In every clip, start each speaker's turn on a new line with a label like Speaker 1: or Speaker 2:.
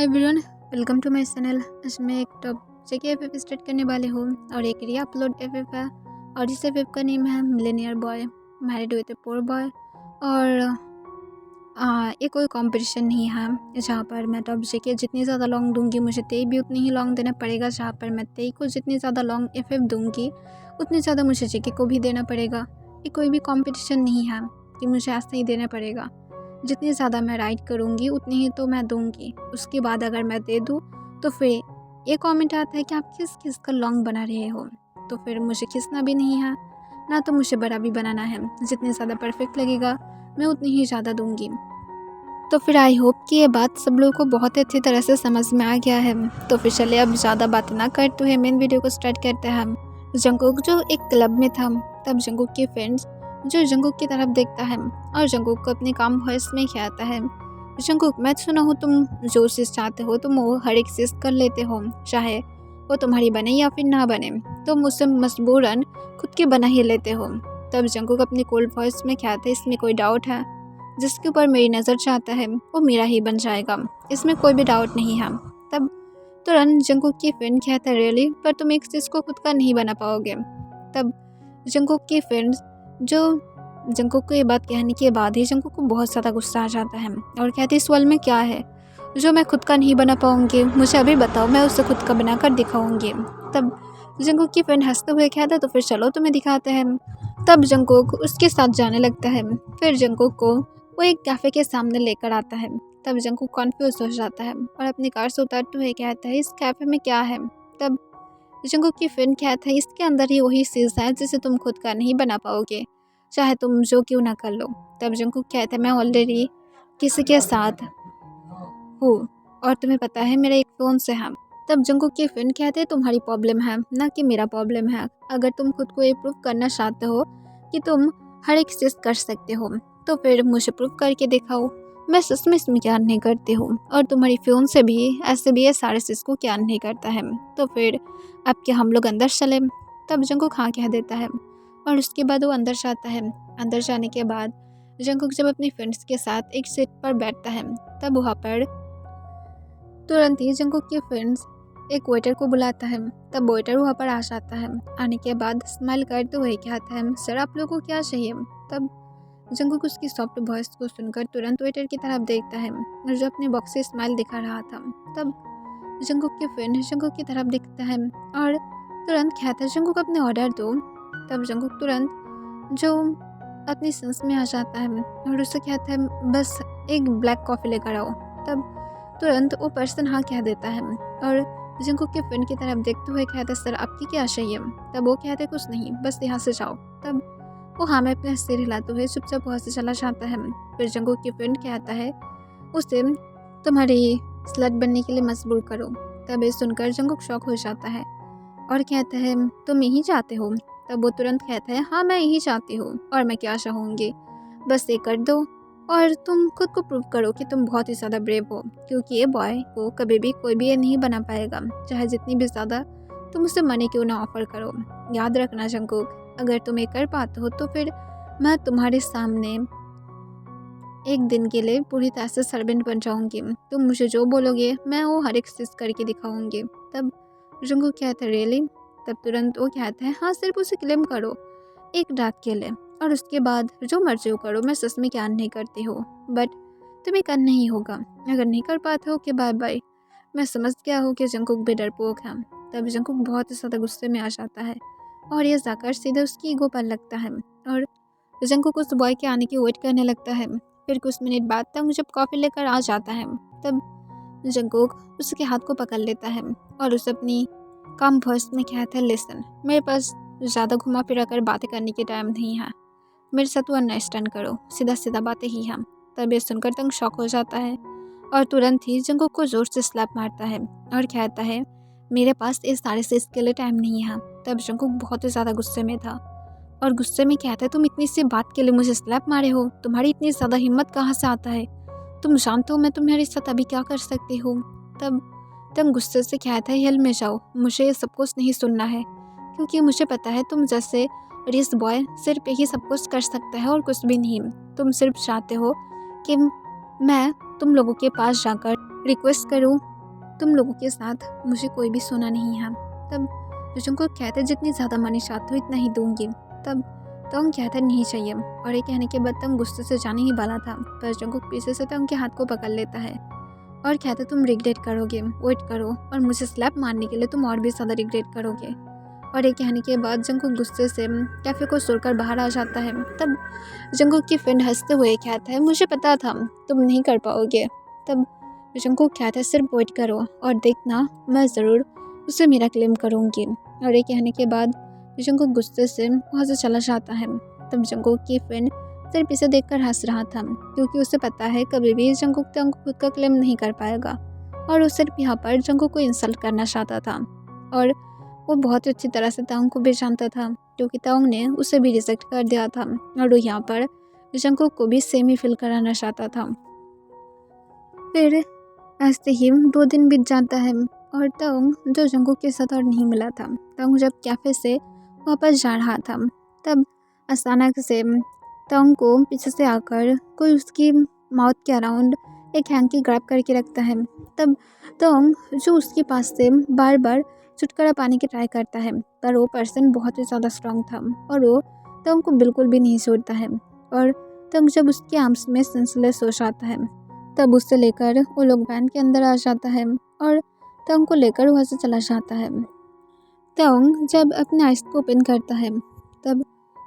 Speaker 1: Hi everyone, welcome to my channel. आज मैं एक टॉप जगह ऐप स्टार्ट करने वाले हूँ और एक री अपलोड ऐप है और इस ऐप का नेम है Millionaire boy married with a poor boy. और ये कोई कंपटीशन नहीं है जहाँ पर मैं टॉप जगह जितनी ज़्यादा लॉन्ग दूंगी मुझे तेई भी उतनी ही लॉन्ग देना पड़ेगा। जहाँ पर मैं तेई को जितनी ज़्यादा लॉन्ग एफ दूंगी उतनी ज़्यादा मुझे जगह को भी देना पड़ेगा। ये कोई भी कंपटीशन नहीं है कि मुझे ऐसा ही देना पड़ेगा। जितनी ज़्यादा मैं राइट करूँगी उतनी ही तो मैं दूँगी। उसके बाद अगर मैं दे दूँ तो फिर ये कमेंट आता है कि आप किस का लॉन्ग बना रहे हो, तो फिर मुझे खींचना भी नहीं है ना तो मुझे बड़ा भी बनाना है। जितनी ज़्यादा परफेक्ट लगेगा मैं उतनी ही ज़्यादा दूँगी। तो फिर आई होप कि ये बात सब लोगों को बहुत अच्छी तरह से समझ में आ गया है। तो फिर चलिए अब ज़्यादा बात ना करते हुए मेन वीडियो को स्टार्ट करते हैं। जंगकुक जो एक क्लब में था तब जंगकुक के फ्रेंड्स जो जंगकुक की तरफ देखता है और जंगकुक को अपने काम वॉइस में कहता है, जंगकुक मैं सुना हूँ तुम जो चीज़ चाहते हो तुम वो हर एक चीज़ कर लेते हो, चाहे वो तुम्हारी बने या फिर ना बने तुम मुझसे मजबूरन खुद की बना ही लेते हो। तब जंगकुक अपनी कोल्ड वॉइस में कहता है, इसमें कोई डाउट है? जिसके ऊपर मेरी नज़र चाहता है वो मेरा ही बन जाएगा, इसमें कोई भी डाउट नहीं है। तब तुरंत जंगकुक की फ्रेंड कहता है, रियली? पर तुम एक चीज़ को खुद का नहीं बना पाओगे। तब जंगकुक की फ्रेंड्स जो जंगकुक को ये बात कहने के बाद ही जंगकुक को बहुत ज़्यादा गुस्सा आ जाता है और कहती है, इस वर्ल्ड में क्या है जो मैं खुद का नहीं बना पाऊँगी? मुझे अभी बताओ, मैं उसे खुद का बना कर दिखाऊँगी। तब जंगकुक की फ्रेंड हंसते हुए कहता है, तो फिर चलो तुम्हें दिखाते हैं। तब जंगकुक उसके साथ जाने लगता है। फिर जंगकुक को वो एक कैफ़े के सामने लेकर आता है। तब जंगकुक कन्फ्यूज हो जाता है और अपनी कार से उतरते हुए कहता है, इस कैफ़े में क्या है? तब जंगकुक की फ्रेंड कहता है, इसके अंदर ही वही चीज़ है जिसे तुम खुद का नहीं बना पाओगे, चाहे तुम जो क्यों ना कर लो। तब जंगकुक कहता है, मैं ऑलरेडी किसी के साथ हूँ और तुम्हें पता है मेरा एक फ़ोन से है। तब जंगकुक की फ्रेंड कहते हैं, तुम्हारी प्रॉब्लम है ना कि मेरा प्रॉब्लम है। अगर तुम खुद को ये प्रूव करना चाहते हो कि तुम हर एक चीज़ कर सकते हो तो फिर मुझे प्रूव करके दिखाओ। मैं सच में इसमें क्या नहीं करती हूँ और तुम्हारी फ़ोन से भी ऐसे भी ये सारे चीज़ को क्या नहीं करता है। तो फिर अब क्या हम लोग अंदर चले? तब जंगकुक हाँ कह देता है और उसके बाद वो अंदर जाता है। अंदर जाने के बाद जंगकुक जब अपनी फ्रेंड्स के साथ एक सीट पर बैठता है तब वहाँ पर तुरंत ही जंगकुक के फ्रेंड्स एक वेटर को बुलाता है। तब वेटर वहाँ पर आ जाता है। आने के बाद स्माइल करते हुए कहता है, सर आप लोगों को क्या चाहिए? तब जंगकुक उसकी सॉफ्ट वॉइस को सुनकर तुरंत वेटर की तरफ देखता है और जो अपने बॉक्स से स्माइल दिखा रहा था। तब जंगकुक के फ्रेंड जंगकुक की तरफ देखता है और तुरंत कहता है, जंगकुक अपने ऑर्डर दो। तब जंगकुक तुरंत जो अपनी सेंस में आ जाता है और उससे कहता है, बस एक ब्लैक कॉफ़ी लेकर आओ। तब तुरंत वो पर्सन हाँ कह देता है और जंगकुक के फ्रेंड की तरफ देखते हुए कहता है, सर आपकी क्या चाहिए? तब वो कहते कुछ नहीं, बस यहाँ से जाओ। तब वो हाँ में अपने सिर हिलाते हुए चुपचाप वहाँ से चला जाता है। फिर जंगकुक की फ्रेंड कहता है, उसे तुम्हारी स्लट बनने के लिए मजबूर करो। तब ये सुनकर जंगकुक शॉक हो जाता है और कहता है, तुम यही चाहते हो? तब वो तुरंत कहता है, हाँ मैं यही चाहती हूँ और मैं क्या चाहूँगी, बस ये कर दो और तुम खुद को प्रूव करो कि तुम बहुत ही ज़्यादा ब्रेव हो, क्योंकि ये बॉय को कभी भी कोई भी ये नहीं बना पाएगा, चाहे जितनी भी ज़्यादा तुम उसे मनी क्यों ना ऑफर करो। याद रखना जंगकुक, अगर तुम ये कर पाते हो तो फिर मैं तुम्हारे सामने एक दिन के लिए पूरी तरह से सर्वेंट बन जाऊँगी। तुम मुझे जो बोलोगे मैं वो हर एक चीज़ करके दिखाऊँगी। तब जंगकुक कहता है, रियली? तब तुरंत वो कहता है, हाँ सिर्फ उसे क्लेम करो एक रात के लिए और उसके बाद जो मर्जी हो करो, मैं सच में क्या नहीं करती हूँ, बट तुम्हें करना ही होगा। अगर नहीं कर पाते हो कि बाय बाय। मैं समझ गया हूँ कि जंगकुक भी डरपोक है। तब जंगकुक बहुत ही ज़्यादा गुस्से में आ जाता है और ये जाकर सीधे उसकी ईगो पर लगता है और जंगकुक उस बॉय के आने की वेट करने लगता है। फिर कुछ मिनट बाद तक जब कॉफ़ी लेकर आ जाता है तब जंगकुक उसके हाथ को पकड़ लेता है और उसे अपनी कम वॉइस में कहता है, लिसन, मेरे पास ज़्यादा घुमा फिरा कर बातें करने की टाइम नहीं है, मेरे साथ वो अंडरस्टैंड करो, सीधा सीधा बातें ही हैं। तब ये सुनकर तंग शॉक हो जाता है और तुरंत ही जंगकुक को जोर से स्लैप मारता है और कहता है, मेरे पास इस सारे से इसके लिए टाइम नहीं है। तब जंगकुक बहुत ही ज़्यादा गुस्से में था और गुस्से में कहता है, तुम इतनी सी बात के लिए मुझे स्लैप मारे हो? तुम्हारी इतनी ज़्यादा हिम्मत कहाँ से आता है? तुम जानते हो मैं तुम्हारे साथ अभी क्या कर सकती हूँ? तब तुम गुस्से से कहता है, हिल में जाओ, मुझे ये सब कुछ नहीं सुनना है, क्योंकि मुझे पता है तुम जैसे रिस बॉय सिर्फ यही सब कुछ कर सकता है और कुछ भी नहीं। तुम सिर्फ चाहते हो कि मैं तुम लोगों के पास जाकर रिक्वेस्ट करूं तुम लोगों के साथ मुझे कोई भी सोना नहीं है। तब जंगकुक कहता है जितनी ज़्यादा मनी चाहते हो इतना ही दूंगी। तब तंग कहता नहीं चाहिए, और ये कहने के बाद तंग गुस्से से जाने ही वाला था, पर जंगकुक पीछे से तंग के हाथ को पकड़ लेता है और कहता तुम रिग्रेट करोगे, वेट करो और मुझे स्लैप मारने के लिए तुम और भी ज़्यादा रिग्रेट करोगे। और ये कहने के बाद जंगकुक गुस्से से कैफ़े को छोड़कर बाहर आ जाता है। तब जंगकुक की फ्रेंड हंसते हुए कहता है मुझे पता था तुम नहीं कर पाओगे। तब जंगकुक कहता है सिर्फ वेट करो और देखना मैं ज़रूर उसे मेरा क्लेम करूँगी। और ये कहने के बाद जंगकुक गुस्से से वहाँ से चला जाता है। तब जंगकुक की फ्रेंड सिर्फ इसे देखकर हंस रहा था, क्योंकि उसे पता है कभी भी जंगकुक तंग खुद का क्लेम नहीं कर पाएगा, और वो सिर्फ यहाँ पर जंगकुक को इंसल्ट करना चाहता था। और वो बहुत अच्छी तरह से तांग को भी जानता था, क्योंकि तांग ने उसे भी रिजेक्ट कर दिया था, और वो यहाँ पर जंगकुक को भी सेम ही फील कराना चाहता था। फिर ऐसे ही 2 दिन बीत जाता है, और तांग जो जंगकुक के साथ और नहीं मिला था। तांग जब कैफ़े से वापस जा रहा था, तब अचानक से तांग को पीछे से आकर कोई उसकी माउथ के अराउंड एक हैंकी ग्रैब करके रखता है। तब तांग जो उसके पास से बार बार चुटकुला पाने की ट्राई करता है, पर वो पर्सन बहुत ही ज़्यादा स्ट्रांग था और वो तांग को बिल्कुल भी नहीं छोड़ता है। और तांग जब उसके आर्म्स में सेंसलेस हो जाता है, तब उससे लेकर वो लोग वैन के अंदर आ जाता है और तांग को लेकर वहाँ से चला जाता है। तांग जब अपने आइस को ओपन करता है, तब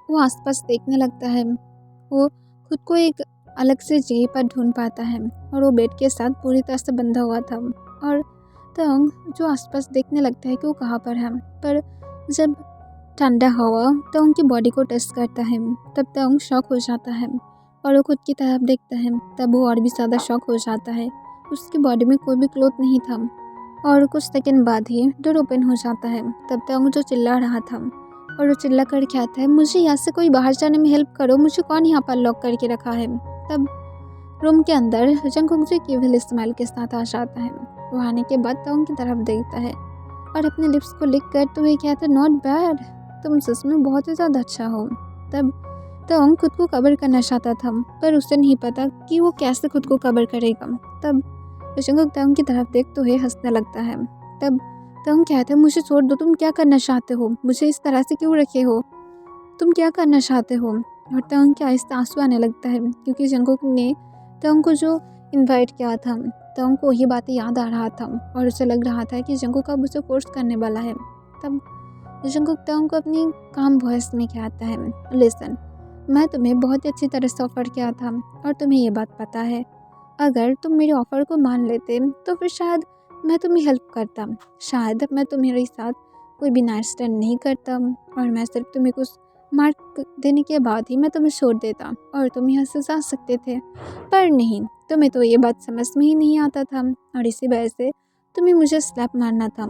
Speaker 1: वो आसपास देखने लगता है। वो खुद को एक अलग से जगह पर ढूंढ पाता है, और वो बेड के साथ पूरी तरह से बंधा हुआ था। और तांग जो आसपास देखने लगता है कि वो कहाँ पर है, पर जब ठंडा हवा तांग की बॉडी को टच करता है, तब तांग शॉक हो जाता है और वो खुद की तरफ देखता है। तब वो और भी ज़्यादा शॉक हो जाता है। उसकी बॉडी में कोई भी क्लोथ नहीं था, और कुछ सेकंड बाद ही डोर ओपन हो जाता है। तब तांग जो चिल्ला रहा था, और वो चिल्ला कर कहता है मुझे यहाँ से कोई बाहर जाने में हेल्प करो, मुझे कौन यहाँ पर लॉक करके रखा है। तब रूम के अंदर जंगकुक जो केवल स्माइल के साथ आ जाता है। वो आने के बाद तांग की तरफ देखता है और अपने लिप्स को लिक करते हुए कहता है नॉट बैड, तुम सच में बहुत ही ज़्यादा अच्छा हो। तब तांग खुद को कवर करना चाहता था, पर उसे नहीं पता कि वो कैसे खुद को कवर करेगा। तब जंगकुक तांग की तरफ देखते हुए हंसने लगता है। तब तांग कहता है मुझे छोड़ दो, तुम क्या करना चाहते हो, मुझे इस तरह से क्यों रखे हो, तुम क्या करना चाहते हो। और तांग के आहिस्ता आंसू आने लगता है, क्योंकि जंगकुक ने तांग को जो इनवाइट किया था, तांग को ये बातें याद आ रहा था और उसे लग रहा था कि जंगकुक अब उसे फोर्स करने वाला है। तब जंगकुक तांग को अपनी काम वॉइस में कहता है लिसन, मैं तुम्हें बहुत ही अच्छी तरह से ऑफ़र किया था और तुम्हें ये बात पता है। अगर तुम मेरे ऑफ़र को मान लेते तो फिर शायद मैं तुम्हें हेल्प करता, शायद मैं तुम्हारे साथ कोई भी नाइट स्टैंड नहीं करता और मैं सिर्फ तुम्हें कुछ मार्क देने के बाद ही मैं तुम्हें छोड़ देता और तुम यहाँ से जा सकते थे। पर नहीं, तुम्हें तो ये बात समझ में ही नहीं आता था, और इसी वजह से तुम्हें मुझे स्लैप मारना था।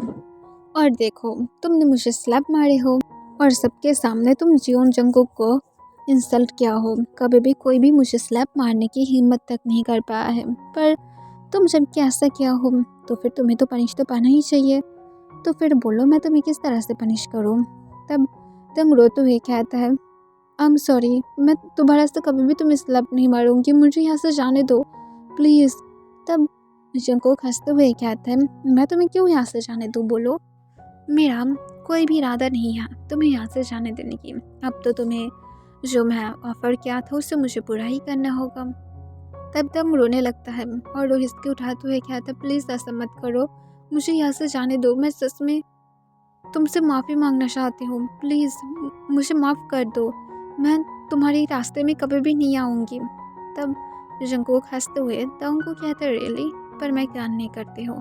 Speaker 1: और देखो, तुमने मुझे स्लैप मारे हो और सबके सामने तुम जियोन जंगकुक को इंसल्ट किया हो। कभी भी कोई भी मुझे स्लैप मारने की हिम्मत तक नहीं कर पाया है, पर तुम जब कि ऐसा किया हो तो फिर तुम्हें तो पनिश तो पाना ही चाहिए। तो फिर बोलो मैं तुम्हें किस तरह से पनिश करूँ। तब तुम रोते हुए कहता है आई एम सॉरी, मैं दोबारा से कभी भी तुम्हें स्लैप नहीं मारूंगी, मुझे यहाँ से जाने दो प्लीज़। तब जंगकुक हंसते हुए कहता है मैं तुम्हें क्यों यहाँ से जाने दूँ, बोलो। मेरा कोई भी इरादा नहीं है तुम्हें यहाँ से जाने देने की। अब तो तुम्हें जो मैं ऑफ़र किया था उसे मुझे पूरा ही करना होगा। तब तब रोने लगता है और वो हिचकी उठाते हुए कहता है प्लीज़ ऐसा मत करो, मुझे यहाँ से जाने दो, मैं सच में तुमसे माफ़ी मांगना चाहती हूँ, प्लीज़ मुझे माफ़ कर दो, मैं तुम्हारे रास्ते में कभी भी नहीं आऊँगी। तब जंगकुक हंसते हुए तांग को कहता है रियली, पर मैं क्या नहीं करती हूँ,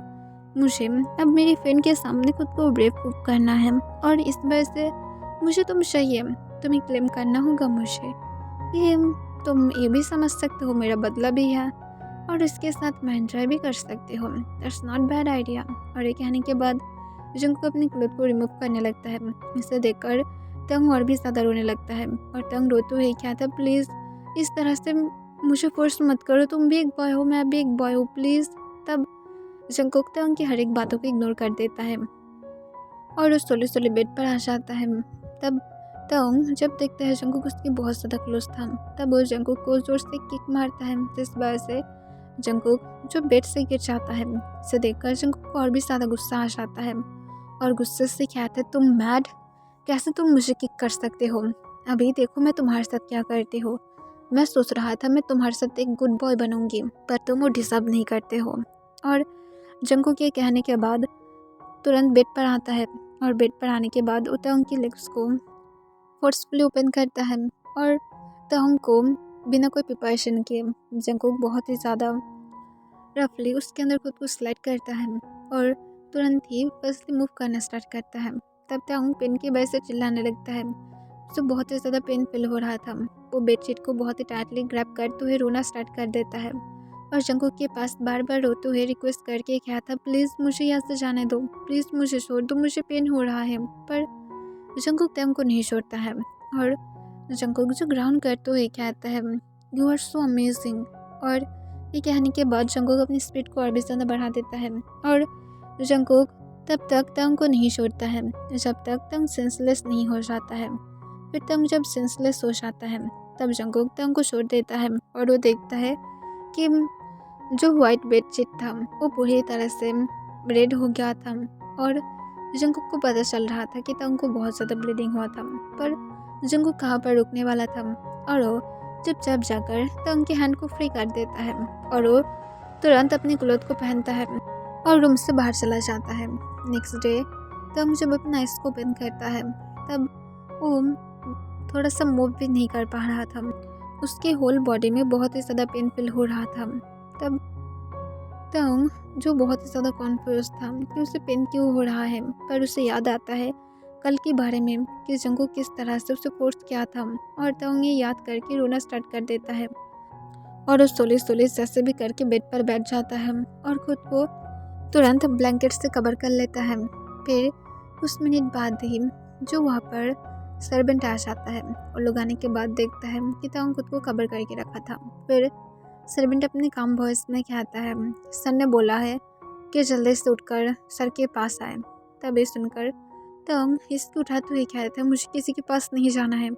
Speaker 1: मुझे अब मेरी फ्रेंड के सामने खुद को ब्रेव प्रूफ करना है और इस वजह से मुझे तुम चाहिए, तुम्हें क्लेम करना होगा मुझे। ये तुम ये भी समझ सकते हो मेरा बदला भी है और इसके साथ मैं एंजॉय भी कर सकती हूँ, दैट्स नॉट बैड आइडिया। और ये कहने के बाद जंगकुक अपनी क्लोथ को रिमूव करने लगता है। इसे देखकर तंग और भी ज़्यादा रोने लगता है और तंग रोते हुए कहता है प्लीज़ इस तरह से मुझे फोर्स मत करो, तुम भी एक बॉय हो मैं भी एक बॉय हूँ प्लीज़। तब जंगकुक तंग की हर एक बातों को इग्नोर कर देता है और उस सोले सोले बेड पर आ जाता है। तब तंग जब देखता है जंगकुक उसकी बहुत ज़्यादा क्लोज था, तब वो जंगकुक को जोर से किक मारता है, जिस वजह से जंगकुक जो बेड से गिर जाता है, इसे देखकर जंगकुक को और भी ज़्यादा गुस्सा आ जाता है और गुस्से से कहता है, तुम मैड, कैसे तुम मुझे किक कर सकते हो? अभी देखो मैं तुम्हारे साथ क्या करती हूँ। मैं सोच रहा था मैं तुम्हारे साथ एक गुड बॉय बनूंगी, पर तुम वो डिजर्व नहीं करते हो। और जंगकुक के कहने के बाद तुरंत बेड पर आता है और बेड पर आने के बाद वो तंग की लेग्स को फोर्सफुली ओपन करता है और तंग को बिना कोई प्रिपरेशन के जंगकुक बहुत ही ज़्यादा रफली उसके अंदर खुद को स्लाइड करता है और तुरंत ही फर्स्टली मूव करना स्टार्ट करता है। तब तंग पेन की वजह से चिल्लाने लगता है। उसे बहुत ही ज़्यादा पेन फील हो रहा था। वो बेडशीट को बहुत ही टाइटली ग्रैब करते हुए रोना स्टार्ट कर देता है और जंगकुक के पास बार बार रोते हुए रिक्वेस्ट करके कहता, प्लीज़ मुझे यहाँ से जाने दो, प्लीज़ मुझे छोड़ दो, मुझे पेन हो रहा है। पर जंगकुक तंग को नहीं छोड़ता है और जंगकुक जो ग्राउंड करते हुए कहता है, यू आर सो अमेजिंग। और ये कहने के बाद जंगकुक अपनी स्पीड को और भी ज़्यादा बढ़ा देता है और जंगकुक तब तक तंग को नहीं छोड़ता है जब तक तंग सेंसलेस नहीं हो जाता है। फिर तंग जब सेंसलेस हो जाता है तब जंगकुक तंग को छोड़ देता है और वो देखता है कि जो वाइट बेडशीट था वो पूरी तरह से रेड हो गया था और जंगकुक को पता चल रहा था कि तंग को बहुत ज़्यादा ब्लीडिंग हुआ था। पर जंगकुक कहाँ पर रुकने वाला था और वो चुपचाप जाकर तंग के हैंड को फ्री कर देता है और वो तुरंत अपनी क्लोथ को पहनता है और रूम से बाहर चला जाता है। नेक्स्ट डे तंग जब अपना आइस को ओपन करता है तब वो थोड़ा सा मूव भी नहीं कर पा रहा था। उसके होल बॉडी में बहुत ही ज़्यादा पेन फील हो रहा था। तब तंग जो बहुत ही ज़्यादा कॉन्फ्यूज था कि उसे पेन क्यों हो रहा है, पर उसे याद आता है कल के बारे में कि जंगकुक किस तरह से उसे फोर्स किया था और तंग ये याद करके रोना स्टार्ट कर देता है और वो सोली सोली जैसे भी करके बेड पर बैठ जाता है और खुद को तुरंत ब्लैंकेट से कवर कर लेता है। फिर कुछ मिनट बाद ही जो वहाँ पर सर्वेंट आ जाता है और लोग आने के बाद देखता है कि तंग खुद को कवर करके रखा था। फिर सर्वेंट अपने काम वॉइस में कहता है, सर ने बोला है कि जल्दी से उठकर सर के पास आए। तब ये सुनकर तंग हिचकी उठाते हुए कहता है, मुझे किसी के पास नहीं जाना है,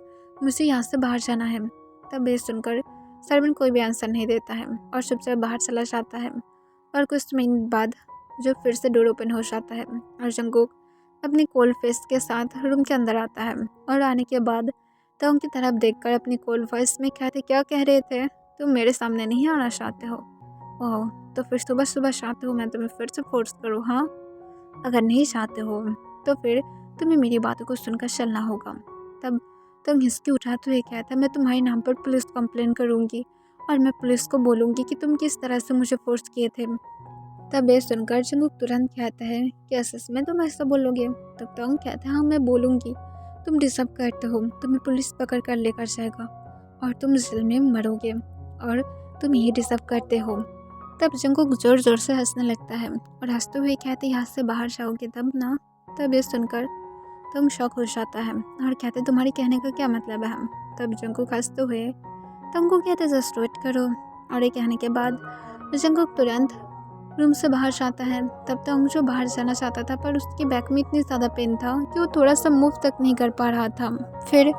Speaker 1: मुझे यहाँ से बाहर जाना है। तब ये सुनकर सर्वेंट कोई भी आंसर नहीं देता है और चुपचाप बाहर चला जाता है और कुछ मिनट बाद जो फिर से डोर ओपन हो जाता है और जंगकुक अपनी कोल्ड फेस के साथ रूम के अंदर आता है और आने के बाद तंग की तरफ देखकर अपनी कोल्ड वॉइस में कहते, क्या कह रहे थे, तुम मेरे सामने नहीं आना चाहते हो? ओह, तो फिर सुबह सुबह चाहते हो मैं तुम्हें फिर से फोर्स करूँ? हाँ, अगर नहीं चाहते हो तो फिर तुम्हें मेरी बातों को सुनकर चलना होगा। तब तंग हिचकी उठाते हुए कहता, मैं तुम्हारे नाम पर पुलिस कंप्लेन करूँगी और मैं पुलिस को बोलूँगी कि तुम किस तरह से मुझे फोर्स किए थे। तब ये सुनकर जंगकुक तुरंत कहता है, क्या सच में तुम ऐसा बोलोगे? तब तंग कहता है, हाँ मैं बोलूँगी, तुम डिजर्व करते हो, तुम्हें पुलिस पकड़ कर लेकर जाएगा और तुम जेल में मरोगे और तुम ये डिजर्व करते हो। तब जंगकुक जोर जोर से हंसने लगता है और हंसते हुए कहते, यहाँ से बाहर जाओगे तब ना? तब ये सुनकर तंग शॉक हो जाता है और कहते, तुम्हारे कहने का क्या मतलब है? तब जंगकुक हंसते हुए तंग को कहते, जस्ट वेट करो। और ये कहने के बाद जंगकुक तुरंत रूम से बाहर जाता है। तब तंग जो बाहर जाना चाहता था पर उसके बैक में इतनी ज़्यादा पेन था कि वो थोड़ा सा मूव तक नहीं कर पा रहा था। फिर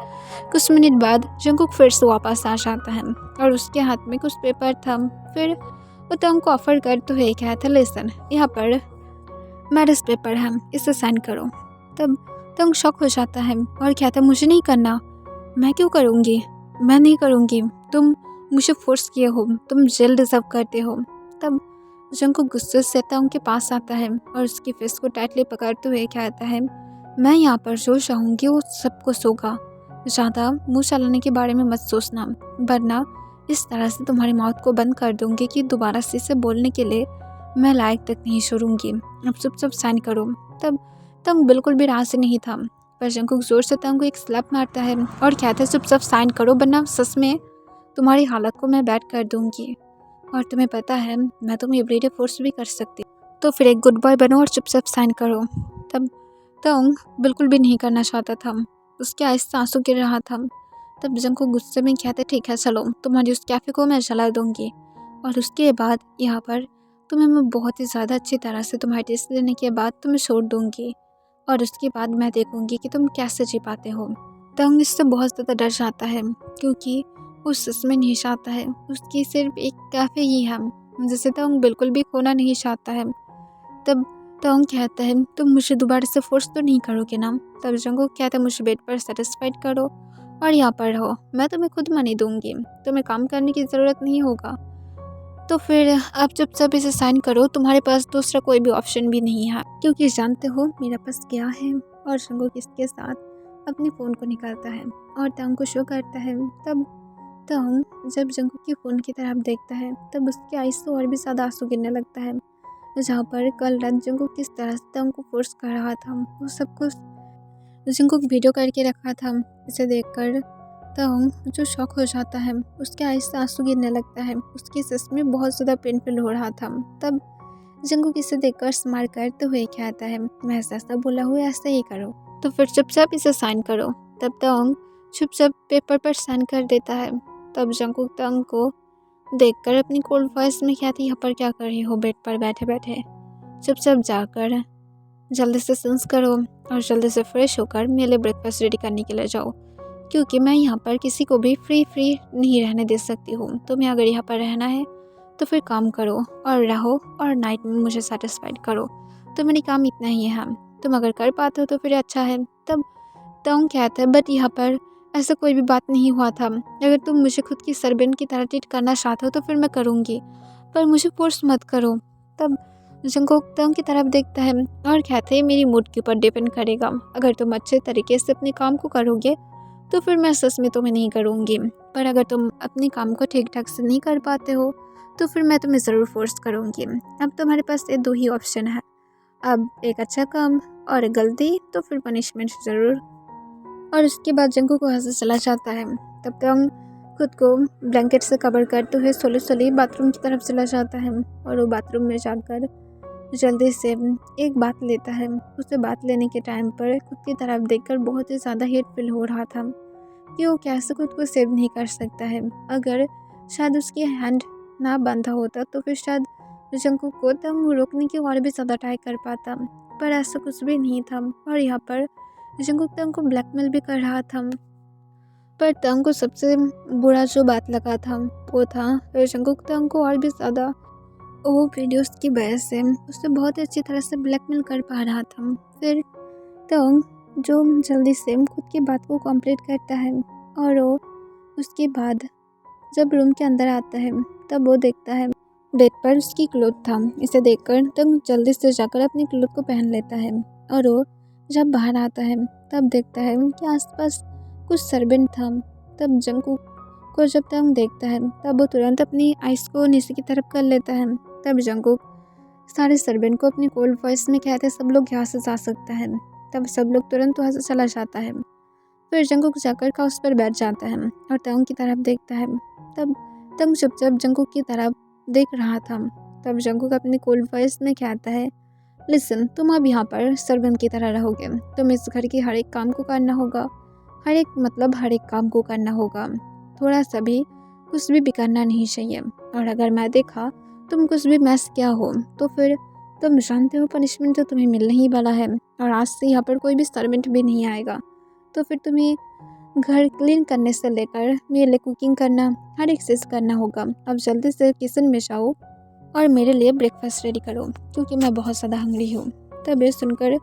Speaker 1: कुछ मिनट बाद जंगकुक फिर से वापस आ जाता है और उसके हाथ में कुछ पेपर था। फिर वो तंग को ऑफर करते हुए कहता, लिसन, यहाँ पर मैरिज पेपर है, इसे साइन करो। तब तंग शॉक हो जाता है और कहता, मुझे नहीं करना। मैं क्यों करूँगी? मैं नहीं करूँगी, तुम मुझे फोर्स किए हो, तुम जेल डिजर्व करते हो। तब जंगकुक गुस्से से तंग के पास आता है और उसकी फेस को टाइटली पकड़ते हुए कहता है, मैं यहाँ पर जो चाहूँगी वो सब कुछ होगा, ज़्यादा मुँह चलाने के बारे में मत सोचना, वरना इस तरह से तुम्हारी माउथ को बंद कर दूँगी कि दोबारा से बोलने के लिए मैं लायक तक नहीं छोड़ूंगी। अब चुपचाप साइन करो। तब तंग बिल्कुल भी राज़ी नहीं था, पर जंगकुक जोर से तंग को एक स्लैप मारता है और कहता है, चुपचाप साइन करो, वरना सच में तुम्हारी हालत को मैं बैड कर दूँगी और तुम्हें पता है मैं तुम्हें एवरीडे फोर्स भी कर सकती, तो फिर एक गुड बॉय बनो और चुपचाप साइन करो। तब तंग बिल्कुल भी नहीं करना चाहता था, उसके आँख से आंसू गिर रहा था। तब जंगकुक गुस्से में कहते, ठीक है चलो, तुम्हारी उस कैफ़े को मैं जला दूँगी और उसके बाद यहाँ पर तुम्हें मैं बहुत ही ज़्यादा अच्छी तरह से तुम्हारे टेस्ट लेने के बाद तुम्हें छोड़ दूँगी और उसके बाद मैं देखूँगी कि तुम कैसे जी पाते हो। तंग इससे बहुत ज़्यादा डर जाता है क्योंकि वो सच में नहीं चाहता है, उसकी सिर्फ एक कैफ़े ही है जिसे तोंग बिल्कुल भी खोना नहीं चाहता है। तब तोंग कहता है तुम मुझे दोबारा से फोर्स तो नहीं करोगे ना। तब जंगकुक कहता है मुझे बेड पर सेटिस्फाइड करो और यहाँ पर रहो, मैं तुम्हें खुद मनी दूंगी, तुम्हें काम करने की ज़रूरत नहीं होगा। तो फिर आप चुपचाप इसे साइन करो, तुम्हारे पास दूसरा कोई भी ऑप्शन भी नहीं है, क्योंकि जानते हो मेरा पास क्या है। और जंगकुक इसके साथ अपने फ़ोन को निकालता है और तोंग को शो करता है। तब तोंग जब जंगकुक के फ़ोन की तरफ देखता है तब उसके आईज से और भी ज़्यादा आंसू गिरने लगता है। जहाँ पर कल रात जंगकुक किस तरह से तोंग को फोर्स कर रहा था, वो सब कुछ जंगकुक वीडियो करके रखा था। इसे देखकर तोंग जो शॉक हो जाता है, उसके आईज से आंसू गिरने लगता है, उसके सच में बहुत ज़्यादा पेनफुल हो रहा था। तब जंगकुक इसे देखकर स्माइल करते हुए कहता है मैं ऐसा बोला हुआ ऐसा ही करो, तो फिर चुपचाप इसे साइन करो। तब तोंग चुपचाप पेपर पर साइन कर देता है। तब जंगकुक तोंग को देखकर अपनी कोल्ड वॉइस में कहती यहाँ पर क्या कर रही हो बेड पर बैठे बैठे, चुपचाप जाकर जल्दी से सेंस करो और जल्दी से फ्रेश होकर मेरे लिए ब्रेकफास्ट रेडी करने के लिए जाओ, क्योंकि मैं यहाँ पर किसी को भी फ्री नहीं रहने दे सकती हूँ। तुम्हें अगर यहाँ पर रहना है तो फिर काम करो और रहो और नाइट में मुझे सेटिस्फाइड करो, तो मेरी काम इतना ही है, तुम अगर कर पाते हो तो फिर अच्छा है। तब तोंग कहता है बट यहाँ पर ऐसा कोई भी बात नहीं हुआ था, अगर तुम मुझे खुद की सर्वेंट की तरह ट्रीट करना चाहते हो तो फिर मैं करूँगी, पर मुझे फोर्स मत करो। तब जंगकुक तोंग की तरफ देखता है और कहता है मेरी मूड के ऊपर डिपेंड करेगा, अगर तुम अच्छे तरीके से अपने काम को करोगे तो फिर मैं सच में तुम्हें नहीं करूँगी, पर अगर तुम अपने काम को ठीक ठाक से नहीं कर पाते हो तो फिर मैं तुम्हें ज़रूर फोर्स करूँगी। अब तुम्हारे पास ये दो ही ऑप्शन है, अब एक अच्छा काम और गलती, तो फिर पनिशमेंट ज़रूर। और उसके बाद जंगकुक वहाँ से चला जाता है। तब तोंग खुद को ब्लैंकेट से कवर करते हुए सोली बाथरूम की तरफ चला जाता है और वो बाथरूम में जाकर जल्दी से एक बात लेता है। उसे बात लेने के टाइम पर खुद की तरफ देखकर बहुत ही ज़्यादा हेट फील हो रहा था कि वो कैसे खुद को सेव नहीं कर सकता है। अगर शायद उसकी हैंड ना बांधा होता तो फिर शायद जंगकुक को तोंग रोकने की और भी ज़्यादा ट्राई कर पाता, पर ऐसा कुछ भी नहीं था। और यहाँ पर जंगकुक तोंग को ब्लैकमेल भी कर रहा था, पर तोंग को सबसे बुरा जो बात लगा था वो था जंगकुक तोंग को और भी ज़्यादा वो वीडियोस की वजह से उसे बहुत अच्छी तरह से ब्लैकमेल कर पा रहा था। फिर तोंग जो जल्दी से खुद की बात को कंप्लीट करता है और वो उसके बाद जब रूम के अंदर आता है तब वो देखता है बेड पर उसकी क्लोथ था। इसे देखकर तोंग जल्दी से जाकर अपनी क्लोथ को पहन लेता है और वो जब बाहर आता है तब देखता है कि आसपास कुछ सर्वेंट था। तब जंगकुक को जब तोंग देखता है तब वो तुरंत अपनी आइस को नीचे की तरफ कर लेता है। तब जंगकुक सारे सर्वेंट को अपनी कोल्ड वॉइस में कहते सब लोग यहाँ से जा सकता है। तब सब लोग तुरंत वहाँ से चला जाता है। फिर जंगकुक जाकर काउच पर बैठ जाता है और तोंग की तरफ देखता है। तब तोंग चुपचाप जंगकुक की तरफ देख रहा था। तब जंगकुक अपनी कोल्ड वॉइस में कहता है लिसन, तुम अब यहाँ पर सर्वेंट की तरह रहोगे, तुम इस घर की हर एक काम को करना होगा, हर एक काम को करना होगा, थोड़ा सा भी कुछ भी बिगड़ना नहीं चाहिए। और अगर मैं देखा तुम कुछ भी मैस किया हो तो फिर तुम जानते हो पनिशमेंट तो तुम्हें मिलने ही वाला है। और आज से यहाँ पर कोई भी सर्वेंट भी नहीं आएगा, तो फिर तुम्हें घर क्लीन करने से लेकर मेरे लिए कुकिंग करना हर एक चीज़ करना होगा। अब जल्दी से किचन में जाओ और मेरे लिए ब्रेकफास्ट रेडी करो, क्योंकि मैं बहुत ज़्यादा हंग्री हूँ। तब ये सुनकर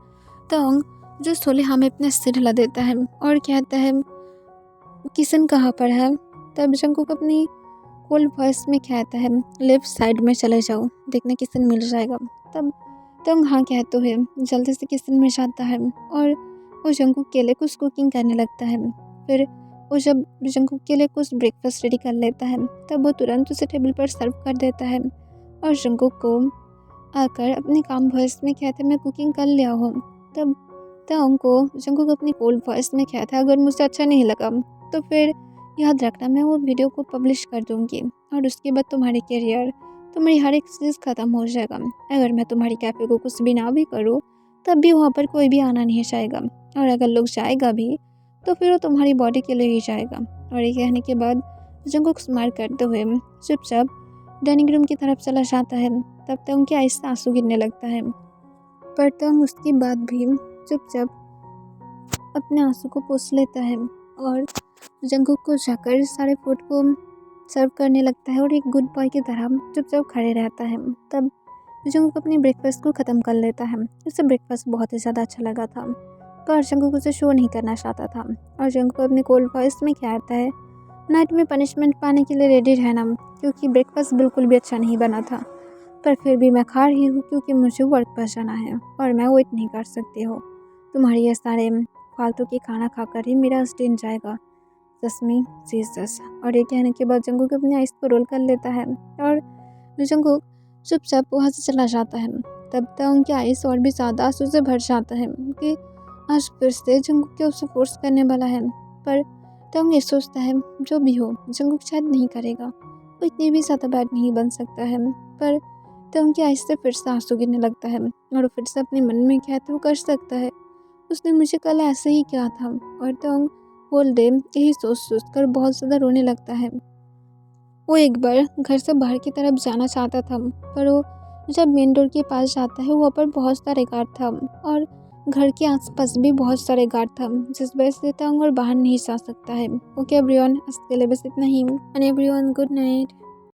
Speaker 1: तोंग जो सोले हमें अपने सिर हिला देता है और कहता है किचन कहाँ पर है। तब जंगकुक अपनी कोल्ड वॉइस में कहता है लेफ्ट साइड में चले जाओ, देखने किचन मिल जाएगा। तब तोंग हाँ कहते हुए जल्दी से किचन में जाता है और वो जंगकुक के लिए कुछ कुकिंग करने लगता है। फिर वो जब जंगकुक के लिए कुछ ब्रेकफास्ट रेडी कर लेता है तब वो तुरंत उसे टेबल पर सर्व कर देता है और जंगकुक को आकर अपने काम वॉइस में कहते मैं कुकिंग कर लिया हूँ। तब तोंग को जंगकुक अपनी कोल्ड वॉइस में कहता है अगर मुझे अच्छा नहीं लगा तो फिर याद रखना मैं वो वीडियो को पब्लिश कर दूँगी और उसके बाद तुम्हारे करियर तुम्हारी हर एक चीज़ ख़त्म हो जाएगा। अगर मैं तुम्हारी कैफ़े को कुछ भी ना भी करूँ तब भी वहाँ पर कोई भी आना नहीं चाहेगा, और अगर लोग जाएगा भी तो फिर वो तुम्हारी बॉडी के लिए ही जाएगा। और ये कहने के बाद जंगकुक स्माइल करते हुए चुपचाप डाइनिंग रूम की तरफ चला जाता है। तब तक उनके आइस से आंसू गिरने लगता है, पर तोंग उसके बाद भी चुपचाप अपने आंसू को पोंछ लेता है और जंगकुक को जाकर सारे फूड को सर्व करने लगता है और एक गुड बॉय की तरह चुपचाप खड़े रहता है। तब जंगकुक अपने ब्रेकफास्ट को ख़त्म कर लेता है। उसे ब्रेकफास्ट बहुत ही ज़्यादा अच्छा लगा था, पर जंगकुक उसे शो नहीं करना चाहता था और जंगकुक अपने कोल्ड वॉइस में कहता है, नाइट में पनिशमेंट पाने के लिए रेडी रहना, क्योंकि ब्रेकफास्ट बिल्कुल भी अच्छा नहीं बना था। पर फिर भी मैं खा रही हूँ क्योंकि मुझे वर्क पर जाना है और मैं वेट नहीं कर सकती हो। तुम्हारी ये सारे फालतू की खाना खाकर ही मेरा दिन जाएगा। जस्मी जीसस। और ये कहने के बाद जंगकुक अपनी आइस को रोल कर लेता है और जंगकुक चुपचाप वहाँ से चला जाता है। तब तक उनकी आइस और भी ज़्यादा आंसू से भर जाता है कि आज फिर से जंगकुक के उसे फोर्स करने वाला है। पर तंग ये सोचता है जो भी हो जंगकुक शायद नहीं करेगा, वो इतनी भी ज़्यादा बैड नहीं बन सकता है। पर तंग की आइस से फिर से आंसू गिरने लगता है और फिर से अपने मन में कहते वो कर सकता है, उसने मुझे कल ऐसे ही किया था। और तंग होल डे यही सोच सोच कर बहुत ज़्यादा रोने लगता है। वो एक बार घर से बाहर की तरफ जाना चाहता था, पर वो जब मेन डोर के पास जाता है वहाँ पर बहुत सारे गार्ड था और घर के आसपास भी बहुत सारे गार्ड था, जिस वजह से तंग और बाहर नहीं जा सकता है। ओके एवरीवन, आज के लिए बस इतना ही। Everyone good night.